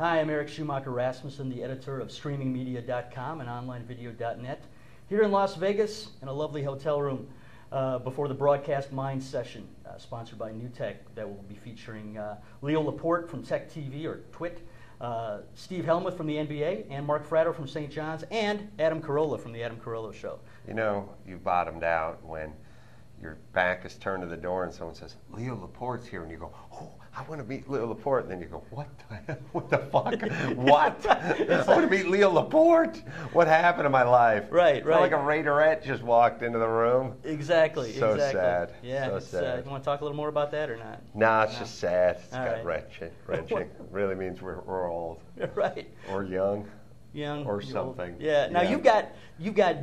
Hi, I'm Eric Schumacher-Rasmussen, the editor of streamingmedia.com and onlinevideo.net, here in Las Vegas in a lovely hotel room before the Broadcast Mind session, sponsored by New Tech, that will be featuring Leo Laporte from Tech TV, or TWIT, Steve Helmuth from the NBA, and Mark Fratto from St. John's, and Adam Carolla from the Adam Carolla Show. You know, you bottomed out when your back is turned to the door and someone says, Leo Laporte's here, and you go, oh, I want to meet Leo Laporte. And then you go, what the fuck? What? I want to meet Leo Laporte? What happened to my life? Right. Like a Raiderette just walked into the room. Exactly. So sad. Yeah. So sad. You want to talk a little more about that or not? No, it's just sad. It's All got right. wrenching. It really means we're old. Right. Or young. Young. Or something. Yeah. Now you've got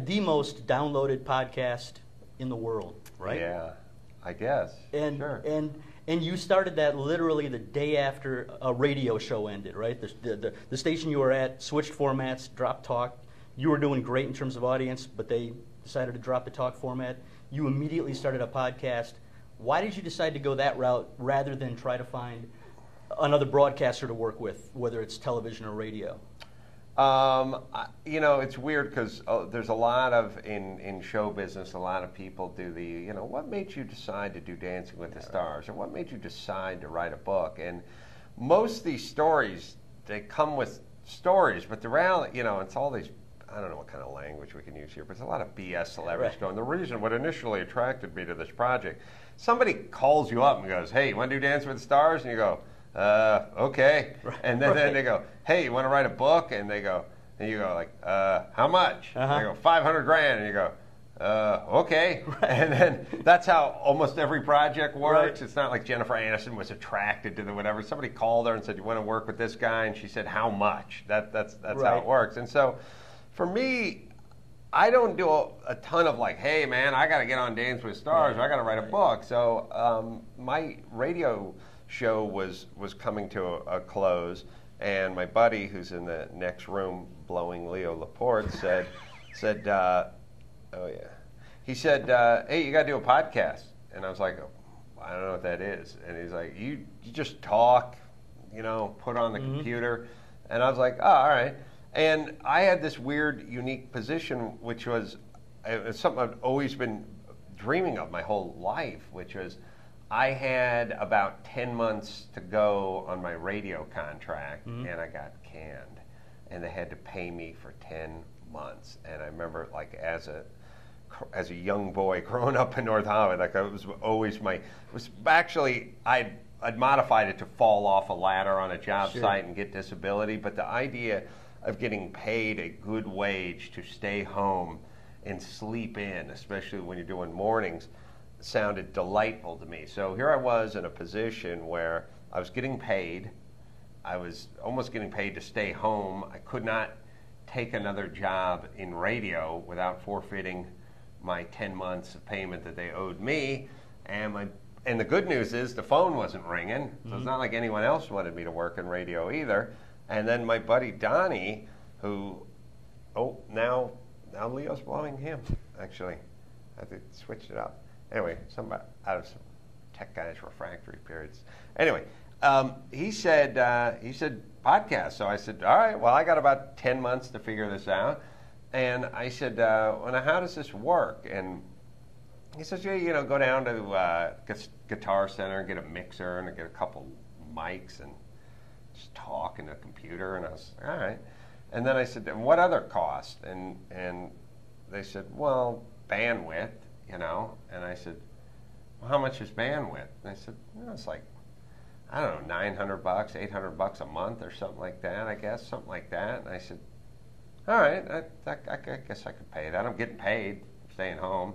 the most downloaded podcast in the world, right? Yeah, I guess. Sure. And you started that literally the day after a radio show ended, right? The station you were at switched formats, dropped talk. You were doing great in terms of audience, but they decided to drop the talk format. You immediately started a podcast. Why did you decide to go that route rather than try to find another broadcaster to work with, whether it's television or radio? You know, it's weird because there's a lot of, in show business, a lot of people do the, you know, what made you decide to do Dancing with the Stars? Or what made you decide to write a book? And most of these stories, they come with stories, but the reality, you know, it's all these, I don't know what kind of language we can use here, but it's a lot of BS celebrities going. The reason, what initially attracted me to this project, somebody calls you up and goes, hey, you want to do Dancing with the Stars? And you go, okay. And then they go, hey, you want to write a book? And they go, and you go like, how much? And they go, $500,000. And you go, okay. And then that's how almost every project works. It's not like Jennifer Aniston was attracted to the whatever. Somebody called her and said, you want to work with this guy? And she said, how much? That's how it works. And so for me, I don't do a ton of like, hey man, I got to get on Dance with Stars, or I got to write a book. So my radio show was coming to a close, and my buddy who's in the next room blowing Leo Laporte said, oh yeah, he said, hey, you got to do a podcast. And I was like, I don't know what that is. And he's like, you just talk, you know, put on the computer. And I was like, oh, all right. And I had this weird, unique position, which was something I've always been dreaming of my whole life, which was I had about 10 months to go on my radio contract, and I got canned. And they had to pay me for 10 months. And I remember, like, as a young boy growing up in North Hollywood, like, it was always I'd modified it to fall off a ladder on a job site and get disability, but the idea of getting paid a good wage to stay home and sleep in, especially when you're doing mornings, sounded delightful to me. So here I was in a position where I was getting paid. I was almost getting paid to stay home. I could not take another job in radio without forfeiting my 10 months of payment that they owed me. And the good news is the phone wasn't ringing. So it's not like anyone else wanted me to work in radio either. And then my buddy Donnie, who, now Leo's blowing him, actually. I think switched it up. Anyway, out of some tech guys' refractory periods. Anyway, he said podcast. So I said, all right, well, I got about 10 months to figure this out. And I said, well, now how does this work? And he says, yeah, you know, go down to Guitar Center and get a mixer and get a couple mics and just talk in a computer. And I was, all right. And then I said, and what other cost? And they said, well, bandwidth. You know, and I said, well, how much is bandwidth? And they said, well, it's like, I don't know, $900, $800 a month or something like that, I guess, something like that. And I said, all right, I guess I could pay that. I'm getting paid, staying home.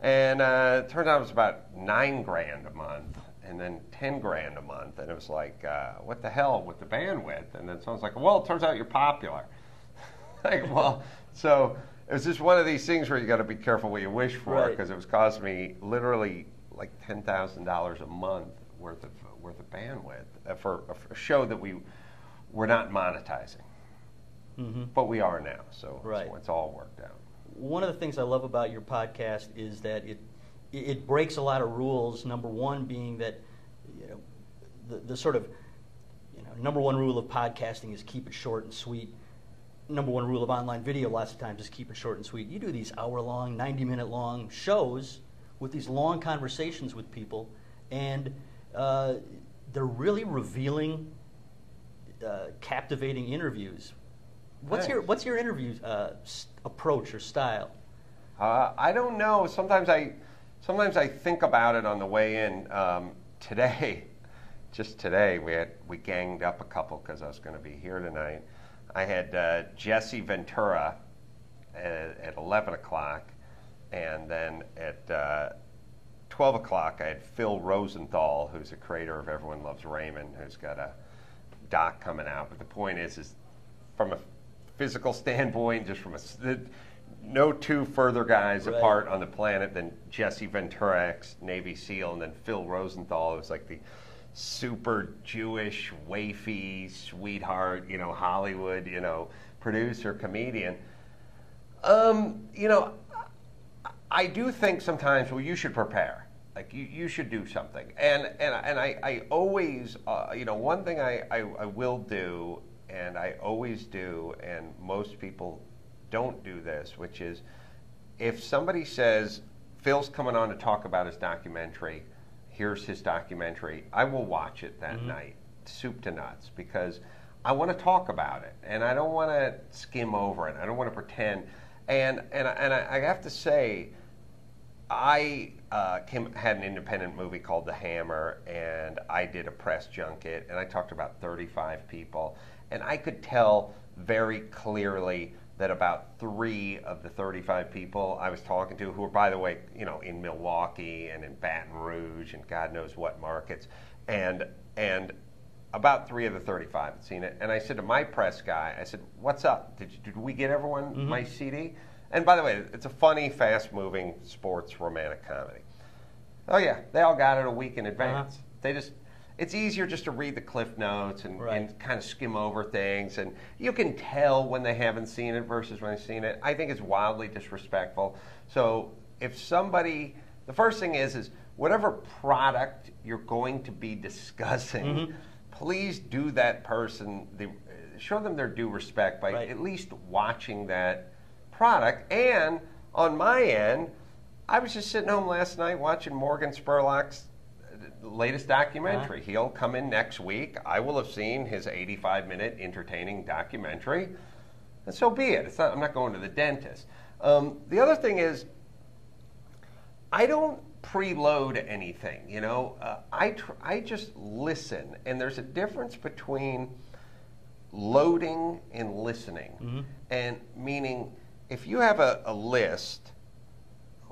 And it turned out it was about $9,000 a month, and then $10,000 a month. And it was like, what the hell with the bandwidth? And then someone's like, well, it turns out you're popular. Like, well, so it was just one of these things where you got to be careful what you wish for, because it was costing me literally like $10,000 a month worth of bandwidth for a show that we were not monetizing, but we are now. So it's all worked out. One of the things I love about your podcast is that it breaks a lot of rules. Number one being that, you know, the sort of, you know, number one rule of podcasting is keep it short and sweet. Number one rule of online video lots of times is keep it short and sweet. You do these hour-long, 90-minute-long shows with these long conversations with people, and they're really revealing, captivating interviews. What's your interview approach or style? I don't know. Sometimes I think about it on the way in. Just today, we ganged up a couple because I was going to be here tonight. I had Jesse Ventura at 11 o'clock, and then at 12 o'clock I had Phil Rosenthal, who's the creator of Everyone Loves Raymond, who's got a doc coming out. But the point is from a physical standpoint, just from no two further guys apart on the planet than Jesse Ventura, ex-Navy SEAL, and then Phil Rosenthal, who's like the super Jewish, wafy, sweetheart, Hollywood, producer, comedian. I do think sometimes, well, you should prepare. Like you should do something. And I always, one thing I will do, and I always do, and most people don't do this, which is if somebody says, Phil's coming on to talk about his documentary, here's his documentary, I will watch it that night, soup to nuts, because I want to talk about it, and I don't want to skim over it. I don't want to pretend. And I have to say, I had an independent movie called The Hammer, and I did a press junket, and I talked to about 35 people, and I could tell very clearly that about 3 of the 35 people I was talking to, who were, by the way, in Milwaukee and in Baton Rouge and God knows what markets, and about 3 of the 35 had seen it. And I said to my press guy, I said, "What's up? Did we get everyone my CD?" And by the way, it's a funny, fast-moving sports romantic comedy. Oh yeah, they all got it a week in advance. It's easier just to read the cliff notes and kind of skim over things, and you can tell when they haven't seen it versus when they've seen it. I think it's wildly disrespectful. So if somebody, the first thing is whatever product you're going to be discussing, please do that person, show them their due respect by at least watching that product. And on my end, I was just sitting home last night watching Morgan Spurlock's latest documentary. He'll come in next week. I will have seen his 85-minute entertaining documentary, and so be it. I'm not going to the dentist. The other thing is, I don't preload anything. I just listen, and there's a difference between loading and listening. And meaning, if you have a list,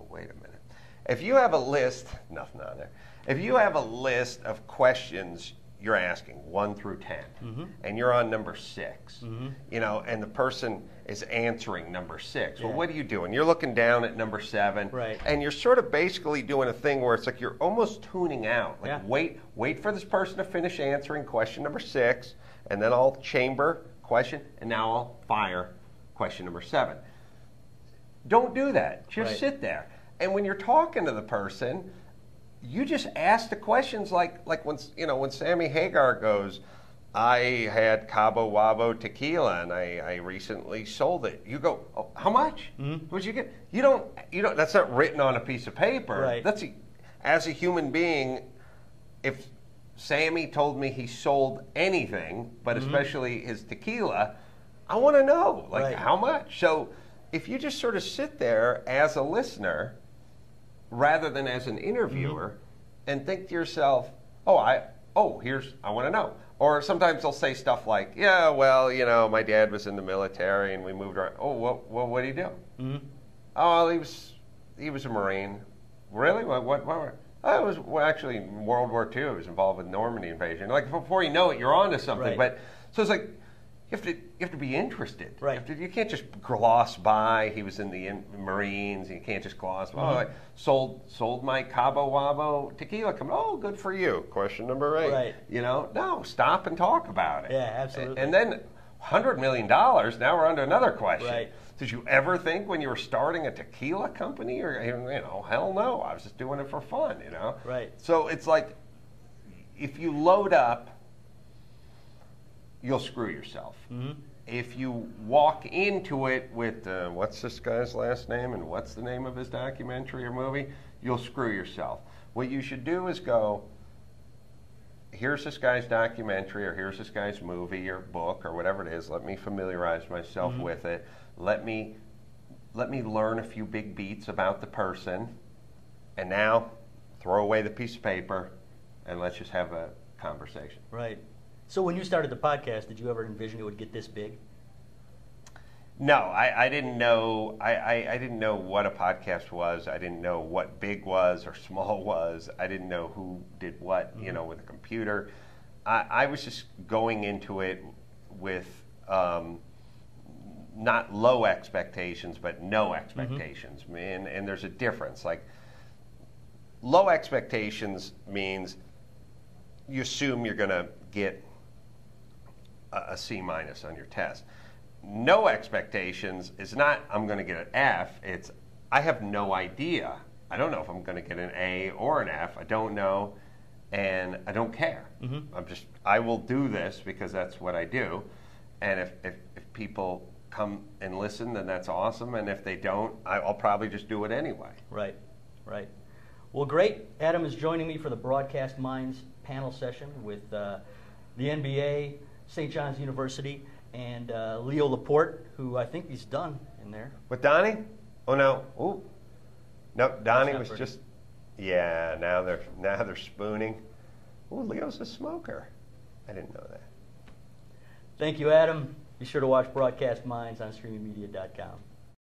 wait a minute. If you have a list, nothing on there. If you have a list of questions you're asking, 1 through 10, and you're on number 6, and the person is answering number 6, well, what are you doing? You're looking down at number 7, and you're sort of basically doing a thing where it's like you're almost tuning out. Like, wait for this person to finish answering question number 6, and then I'll chamber question, and now I'll fire question number 7. Don't do that. Just sit there. And when you're talking to the person, you just ask the questions like when Sammy Hagar goes, "I had Cabo Wabo tequila and I recently sold it." You go, "Oh, how much? What'd you get?" You don't. That's not written on a piece of paper. That's as a human being. If Sammy told me he sold anything, but especially his tequila, I want to know how much. So if you just sort of sit there as a listener, rather than as an interviewer, and think to yourself, I want to know. Or sometimes they'll say stuff like, "Yeah, well, my dad was in the military and we moved around." "Oh, what did he do?" "Oh, he was a Marine." "Really? What were?" "Oh, it was actually in World War II. It was involved with Normandy invasion." Like, before you know it, you're onto something. But so it's like, you have to be interested. You can't just gloss by. He was in the Marines. You can't just gloss by. I sold my Cabo Wabo tequila. Oh, good for you. Question number 8. No, stop and talk about it. Yeah, absolutely. And then $100 million. Now we're on to another question. Did you ever think when you were starting a tequila company, or hell no, I was just doing it for fun. So it's like, if you load up you'll screw yourself. Mm-hmm. If you walk into it with, what's this guy's last name and what's the name of his documentary or movie, you'll screw yourself. What you should do is go, here's this guy's documentary, or here's this guy's movie or book or whatever it is. Let me familiarize myself Mm-hmm. with it. Let me learn a few big beats about the person, and now throw away the piece of paper and let's just have a conversation. Right. So when you started the podcast, did you ever envision it would get this big? No, I didn't know. I didn't know what a podcast was. I didn't know what big was or small was. I didn't know who did what, you know, with a computer. I was just going into it with not low expectations, but no expectations. Mm-hmm. And there's a difference. Like, low expectations means you assume you're going to get a C- on your test. No expectations is not I'm going to get an F. It's I have no idea. I don't know if I'm going to get an A or an F. I don't know, and I don't care. Mm-hmm. I will do this because that's what I do. And if people come and listen, then that's awesome. And if they don't, I'll probably just do it anyway. Right, right. Well, great. Adam is joining me for the Broadcast Minds panel session with the NBA, St. John's University, and Leo Laporte, who I think he's done in there. With Donnie? Oh no! Ooh, no. Donnie was pretty. just. Yeah. Now they're spooning. Ooh, Leo's a smoker. I didn't know that. Thank you, Adam. Be sure to watch Broadcast Minds on streamingmedia.com.